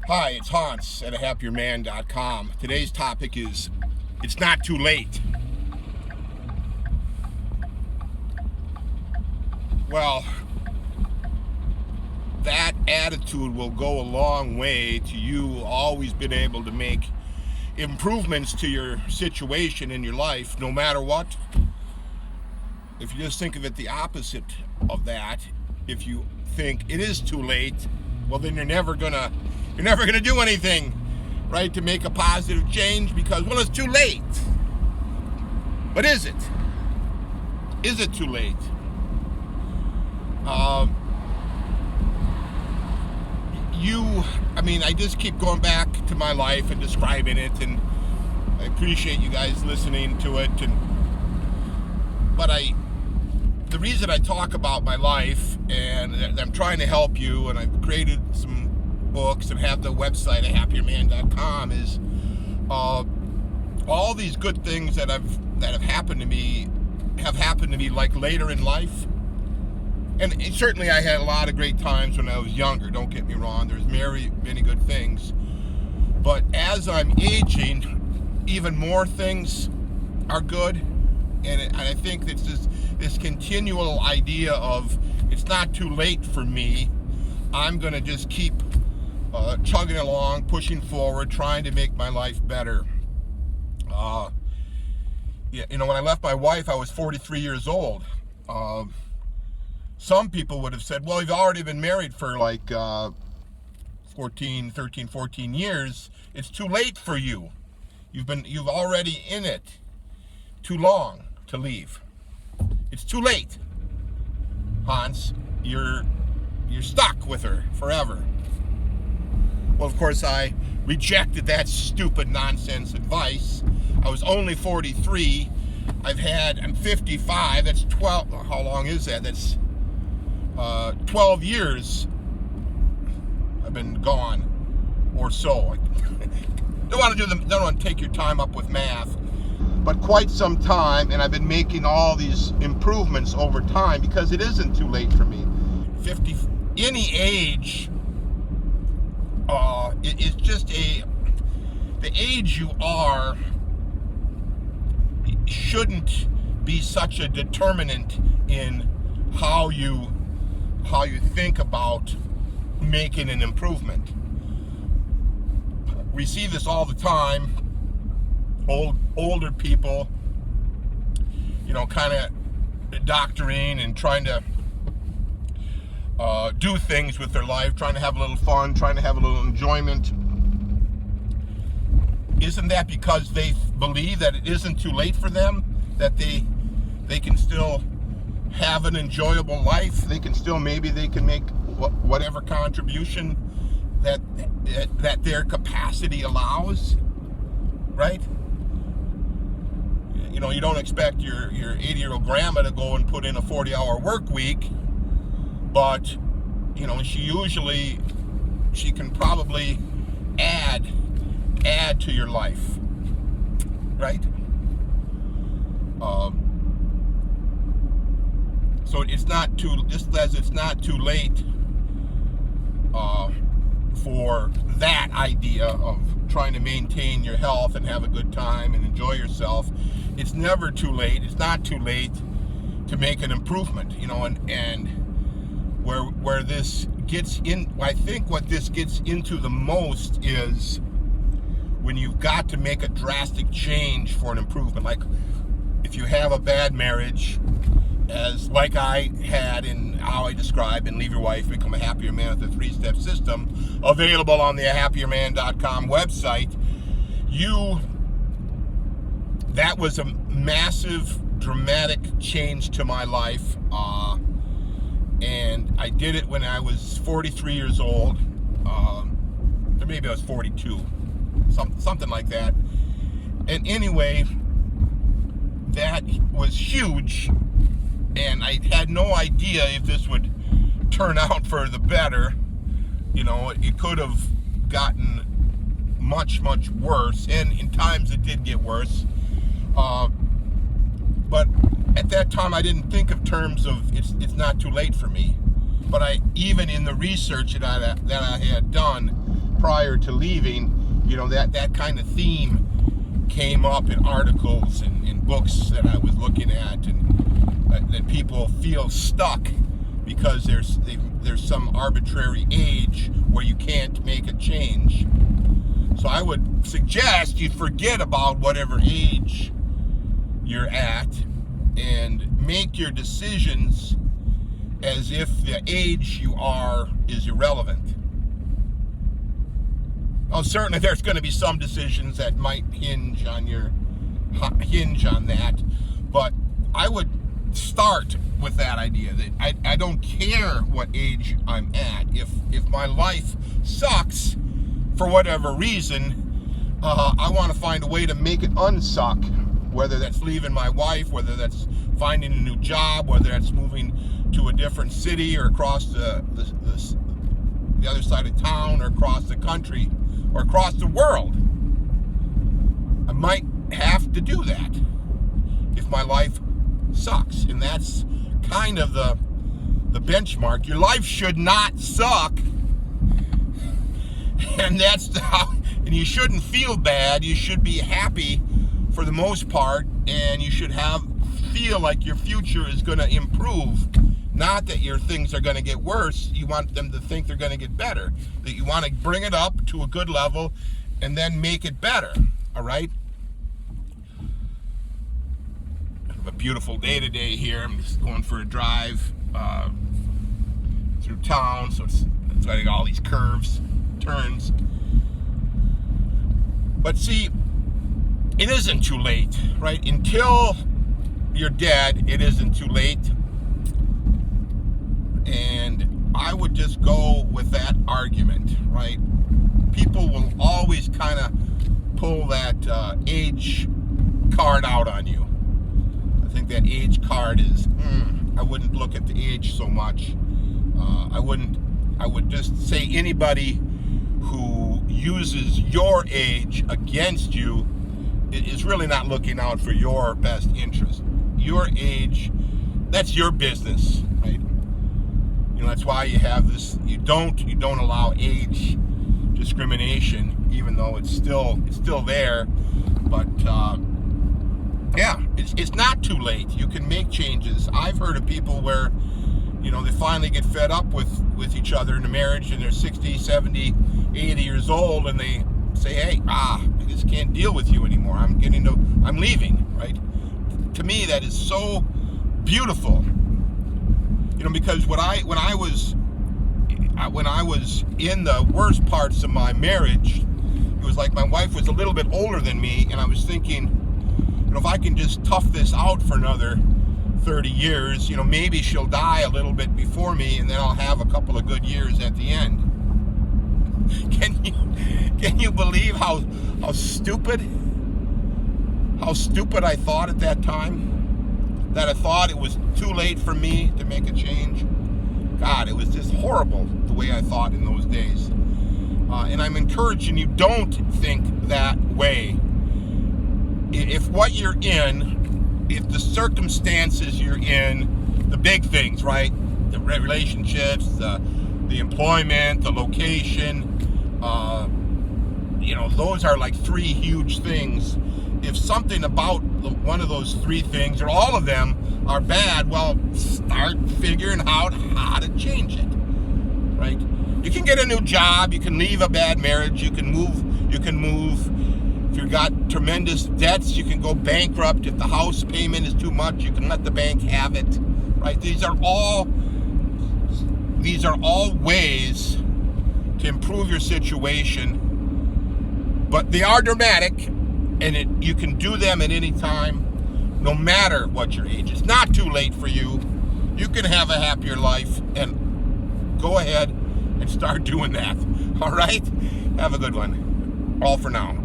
Hi, it's Hans at ahappierman.com. Today's topic is it's not too late. Well, that attitude will go a long way to you always being able to make improvements to your situation in your life, no matter what. If you just think of it the opposite of that, if you think it is too late, well then you're never gonna do anything, right, to make a positive change because, well, it's too late. But is it? Is it too late? I just keep going back to my life and describing it, and I appreciate you guys listening to it. But the reason I talk about my life and I'm trying to help you, and I've created some books and have the website at ahappierman.com is all these good things that have happened to me like later in life. And certainly I had a lot of great times when I was younger, don't get me wrong. There's many good things. But as I'm aging, even more things are good. And I think it's this continual idea of it's not too late for me. I'm going to just keep chugging along, pushing forward, trying to make my life better. When I left my wife, I was 43 years old. Some people would have said, well, you've already been married for like 13, 14 years. It's too late for you. You've already in it too long to leave. It's too late, Hans. You're stuck with her forever. Well, of course, I rejected that stupid nonsense advice. I was only 43. I'm 55. That's 12. How long is that? That's 12 years I've been gone or so. Don't want to take your time up with math, but quite some time, and I've been making all these improvements over time because it isn't too late for me. 50, any age, it's just the age you are shouldn't be such a determinant in how you think about making an improvement. We see this all the time. Older people, kind of doctoring and trying to do things with their life, trying to have a little fun, trying to have a little enjoyment. Isn't that because they believe that it isn't too late for them, that they can still have an enjoyable life? They can make whatever contribution that their capacity allows, right? You don't expect your 80-year-old grandma to go and put in a 40-hour work week, but she can probably add to your life, right? So it's not too late for that idea of trying to maintain your health and have a good time and enjoy yourself. It's never too late. It's not too late to make an improvement, and where this gets in, I think what this gets into the most is when you've got to make a drastic change for an improvement. Like if you have a bad marriage, like I had in how I describe in Leave Your Wife, Become a Happier Man with a 3-step system, available on the ahappierman.com website. That was a massive, dramatic change to my life, and I did it when I was 43 years old, or maybe I was 42, something like that. And anyway, that was huge. And I had no idea if this would turn out for the better. It could have gotten much, much worse. And in times it did get worse. But at that time I didn't think of terms of it's not too late for me. But even in the research that I had done, prior to leaving, that kind of theme came up in articles and in books that I was looking at, and that people feel stuck because there's some arbitrary age where you can't make a change. So I would suggest you forget about whatever age you're at and make your decisions as if the age you are is irrelevant. Now, certainly there's going to be some decisions that might hinge on that, but I would start with that idea that I don't care what age I'm at. If my life sucks for whatever reason, I want to find a way to make it unsuck, whether that's leaving my wife, whether that's finding a new job, whether that's moving to a different city or across the other side of town or across the country or across the world. I might have to do that if my life sucks, and that's kind of the benchmark. Your life should not suck, and and you shouldn't feel bad. You should be happy for the most part, and you should feel like your future is going to improve. Not that your things are going to get worse. You want them to think they're going to get better. That you want to bring it up to a good level and then make it better. All right? I have a beautiful day today here. I'm just going for a drive through town. So it's got all these curves, turns. But see, it isn't too late, right? Until you're dead, it isn't too late. And I would just go with that argument, right? People will always kind of pull that age card out on you. I think that age card is, I wouldn't look at the age so much. I would just say anybody who uses your age against you is really not looking out for your best interest. Your age, that's your business, right? That's why you have this. You don't allow age discrimination, even though it's still there. But it's not too late. You can make changes. I've heard of people where they finally get fed up with each other in a marriage, and they're 60, 70, 80 years old, and they say, hey, I just can't deal with you anymore. I'm leaving, right? To me, that is so beautiful. Because when I was in the worst parts of my marriage, it was like my wife was a little bit older than me, and I was thinking, if I can just tough this out for another 30 years, maybe she'll die a little bit before me, and then I'll have a couple of good years at the end. Can you believe how stupid I thought at that time? That I thought it was too late for me to make a change. God, it was just horrible the way I thought in those days. And I'm encouraging you, don't think that way. If what you're in, if the circumstances you're in, the big things, right? The relationships, the employment, the location, those are like three huge things. If something about one of those three things, or all of them, are bad, well, start figuring out how to change it, right? You can get a new job, you can leave a bad marriage, you can move. If you've got tremendous debts, you can go bankrupt. If the house payment is too much, you can let the bank have it, right? These are all ways to improve your situation, but they are dramatic. And you can do them at any time, no matter what your age. It's not too late for you. You can have a happier life, and go ahead and start doing that. All right? Have a good one. All for now.